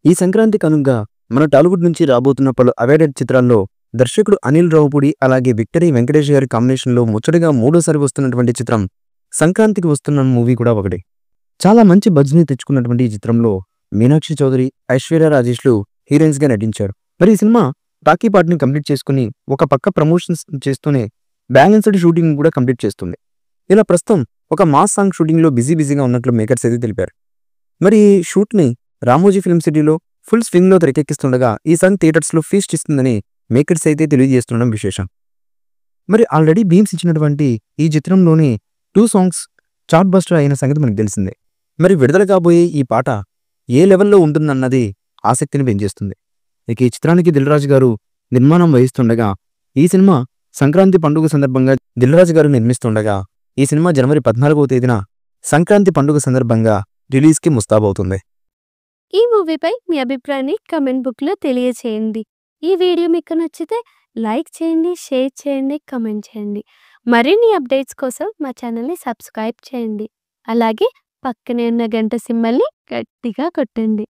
ఈ సంక్రాంతి కానుకగా మన టాలీవుడ్ నుంచి రాబోతున్న పలు అవార్డెడ్ చిత్రాల్లో దర్శకుడు అనిల్ రావుపూడి అలాగే విక్టరీ వెంకటేష్ గారి కాంబినేషన్లో ముచ్చటగా మూడోసారి వస్తున్నటువంటి చిత్రం సంక్రాంతికి వస్తున్న మూవీ కూడా ఒకటి. చాలా మంచి బజ్ని తెచ్చుకున్నటువంటి ఈ చిత్రంలో మీనాక్షి చౌదరి, ఐశ్వర్య రాజేష్లు హీరోయిన్స్గా నటించారు. మరి ఈ సినిమా టాకీ పార్ట్ని కంప్లీట్ చేసుకుని ఒక పక్క ప్రమోషన్స్ చేస్తూనే బ్యాలెన్స్డ్ షూటింగ్ కూడా కంప్లీట్ చేస్తుంది. ఇలా ప్రస్తుతం ఒక మాస్ సాంగ్ షూటింగ్లో బిజీగా ఉన్నట్లు మేకర్స్ అయితే తెలిపారు. మరి ఈ షూట్ని రామోజీ ఫిల్మ్ సిటీలో ఫుల్ స్వింగ్లో తెరకెక్కిస్తుండగా ఈ సాంగ్ థియేటర్స్లో ఫీస్ట్ ఇస్తుందని మేకర్స్ అయితే తెలియజేస్తుండడం విశేషం. మరి ఆల్రెడీ బీమ్స్ ఇచ్చినటువంటి ఈ చిత్రంలోని 2 సాంగ్స్ చార్ట్ బస్టర్ అయిన సంగతి మనకు తెలిసిందే. మరి విడుదల కాబోయే ఈ పాట ఏ లెవెల్లో ఉంటుందన్నది ఆసక్తిని పెంచేస్తుంది. ఇక ఈ చిత్రానికి దిల్ రాజు గారు నిర్మాణం వహిస్తుండగా ఈ సినిమా సంక్రాంతి పండుగ సందర్భంగా దిల్ రాజు గారు నిర్మిస్తుండగా ఈ సినిమా జనవరి 14వ తేదీన సంక్రాంతి పండుగ సందర్భంగా రిలీజ్కి ముస్తాబవుతుంది. ఈ మూవీపై మీ అభిప్రాయాన్ని కమెంట్ బుక్లో తెలియచేయండి. ఈ వీడియో మీకు నచ్చితే లైక్ చేయండి, షేర్ చేయండి, కమెంట్ చేయండి. మరిన్ని అప్డేట్స్ కోసం మా ఛానల్ని సబ్స్క్రైబ్ చేయండి. అలాగే పక్కనే ఉన్న గంట సింబల్ని గట్టిగా కొట్టండి.